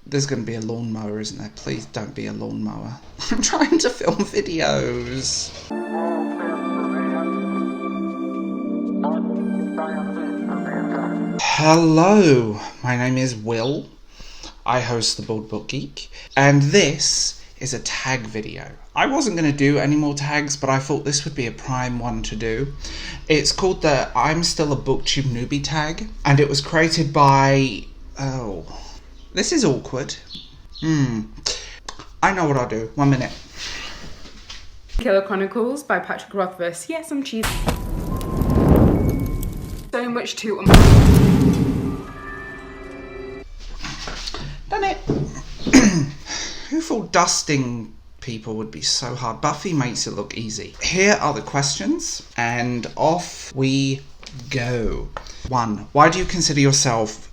There's going to be a lawnmower, isn't there? Please don't be a lawnmower. I'm trying to film videos. Hello, my name is Will. I host the Bald Book Geek, and this is a tag video. I wasn't going to do any more tags, but I thought this would be a prime one to do. It's called the I'm Still a Booktube Newbie Tag, and it was created by... oh, this is awkward. I know what I'll do. 1 minute. Killer Chronicles by Patrick Rothfuss. Yes, I'm cheesy. So much to... Done it. Who thought dusting people would be so hard? Buffy makes it look easy. Here are the questions, and off we go. 1. Why do you consider yourself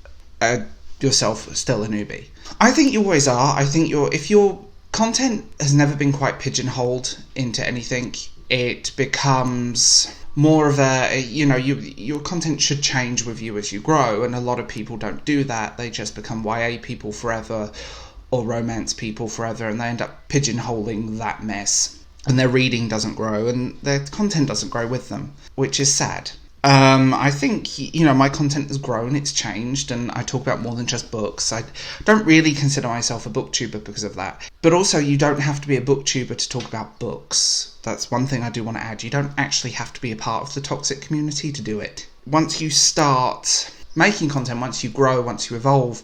still a newbie? I think you always are. I think if your content has never been quite pigeonholed into anything, it becomes more of a, your content should change with you as you grow, and a lot of people don't do that. They just become YA people forever or romance people forever, and they end up pigeonholing that mess, and their reading doesn't grow and their content doesn't grow with them, which is sad. I think, my content has grown, it's changed, and I talk about more than just books. I don't really consider myself a booktuber because of that. But also, you don't have to be a booktuber to talk about books. That's one thing I do want to add. You don't actually have to be a part of the toxic community to do it. Once you start making content, once you grow, once you evolve,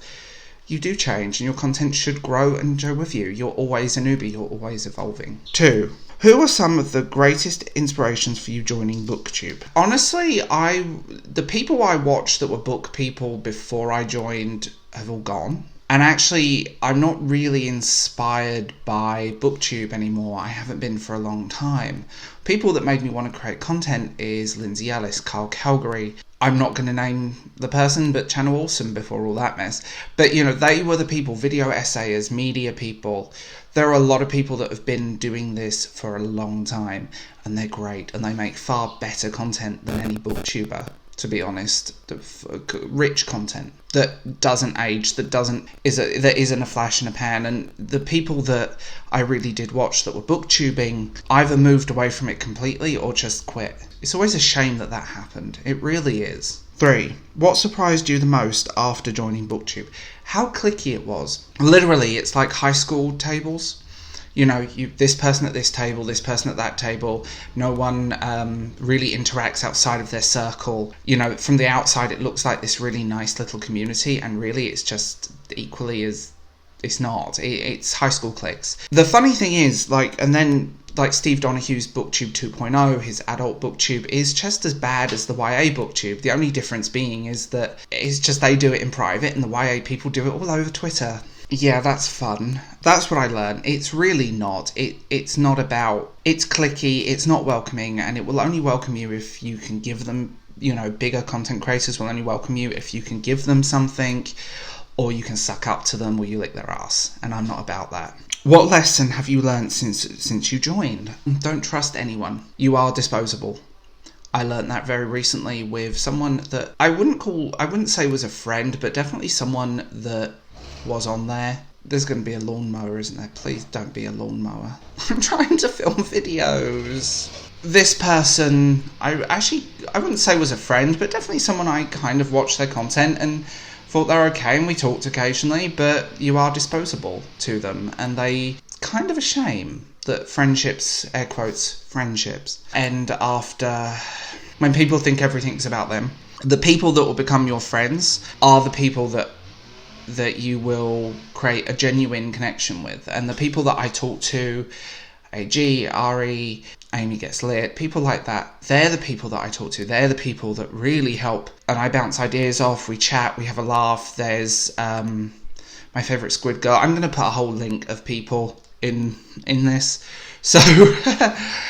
you do change, and your content should grow and go with you. You're always a newbie, you're always evolving. 2. Who are some of the greatest inspirations for you joining BookTube? Honestly, the people I watched that were book people before I joined have all gone. And actually, I'm not really inspired by BookTube anymore. I haven't been for a long time. People that made me want to create content is Lindsay Ellis, Carl Calgary. I'm not going to name the person, but Channel Awesome before all that mess. But, they were the people, video essayers, media people. There are a lot of people that have been doing this for a long time, and they're great, and they make far better content than any booktuber, to be honest. Rich content that doesn't age, that isn't a flash in a pan. And the people that I really did watch that were booktubing either moved away from it completely or just quit. It's always a shame that happened. It really is. 3. What surprised you the most after joining BookTube? How cliquey it was. Literally, it's like high school tables. This person at this table, this person at that table. No one really interacts outside of their circle. From the outside, it looks like this really nice little community, and really it's just equally as... it's not. It's high school cliques. The funny thing is, Steve Donahue's BookTube 2.0, his adult BookTube, is just as bad as the YA BookTube. The only difference being is that it's just they do it in private and the YA people do it all over Twitter. Yeah, that's fun. That's what I learned. It's really not. It's not about... it's cliquey, it's not welcoming, and it will only welcome you if you can give them... bigger content creators will only welcome you if you can give them something, or you can suck up to them, or you lick their ass. And I'm not about that. What lesson have you learned since you joined? Don't trust anyone. You are disposable. I learned that very recently with someone that I wouldn't say was a friend, but definitely someone that was on there. There's going to be a lawnmower, isn't there? Please don't be a lawnmower. I'm trying to film videos. This person, I wouldn't say was a friend, but definitely someone I kind of watched their content and thought they're okay, and we talked occasionally, but you are disposable to them, and they... kind of a shame that friendships, air quotes, friendships, end after... when people think everything's about them. The people that will become your friends are the people that you will create a genuine connection with, and the people that I talk to, AG, Ari, Amy Gets Lit, people like that, they're the people that I talk to. They're the people that really help, and I bounce ideas off, we chat, we have a laugh. There's my favourite Squid Girl. I'm going to put a whole link of people in this. So,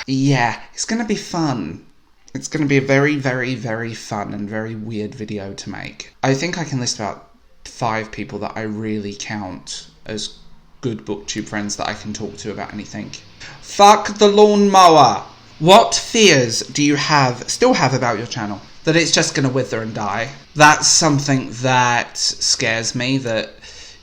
yeah, it's going to be fun. It's going to be a very, very, very fun and very weird video to make. I think I can list about 5 people that I really count as good booktube friends that I can talk to about anything. Fuck the lawnmower! What fears do you still have about your channel? That it's just going to wither and die? That's something that scares me, that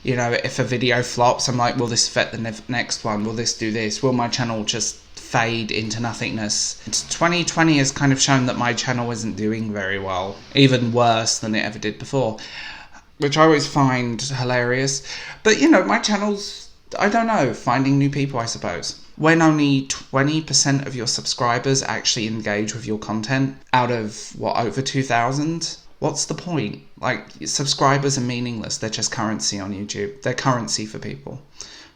You know, if a video flops, I'm like, will this affect the next one? Will this do this? Will my channel just fade into nothingness? 2020 has kind of shown that my channel isn't doing very well, even worse than it ever did before, which I always find hilarious. But, you know, my channel's, I don't know, finding new people, I suppose. When only 20% of your subscribers actually engage with your content out of, over 2,000? What's the point? Like, subscribers are meaningless. They're just currency on YouTube. They're currency for people.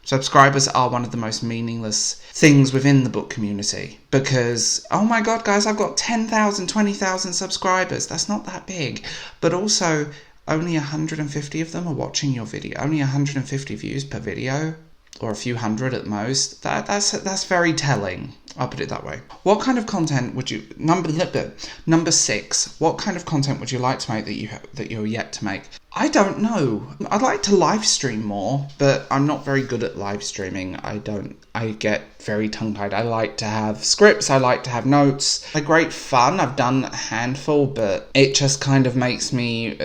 Subscribers are one of the most meaningless things within the book community because, oh my God, guys, I've got 10,000, 20,000 subscribers. That's not that big. But also, only 150 of them are watching your video. Only 150 views per video, or a few hundred at most. That's very telling. I'll put it that way. What kind of content would you... Number 6. What kind of content would you like to make that you're yet to make? I don't know. I'd like to live stream more, but I'm not very good at live streaming. I get very tongue-tied. I like to have scripts. I like to have notes. They're great fun. I've done a handful, but it just kind of makes me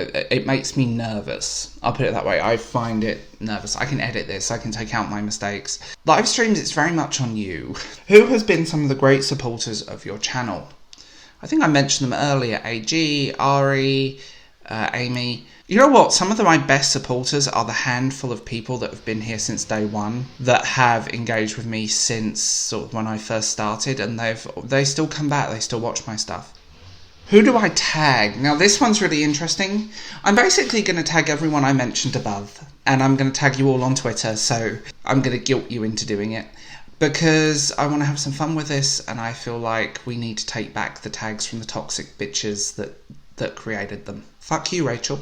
nervous. I'll put it that way. I find it nervous. I can edit this. I can take out my mistakes. Live streams, it's very much on you. Who has been some of the great supporters of your channel? I think I mentioned them earlier. AG, Ari, Amy. You know what? Some of my best supporters are the handful of people that have been here since day one, that have engaged with me since sort of when I first started, and they still come back. They still watch my stuff. Who do I tag? Now, this one's really interesting. I'm basically going to tag everyone I mentioned above, and I'm going to tag you all on Twitter, so I'm going to guilt you into doing it, because I want to have some fun with this, and I feel like we need to take back the tags from the toxic bitches that created them. Fuck you, Rachel.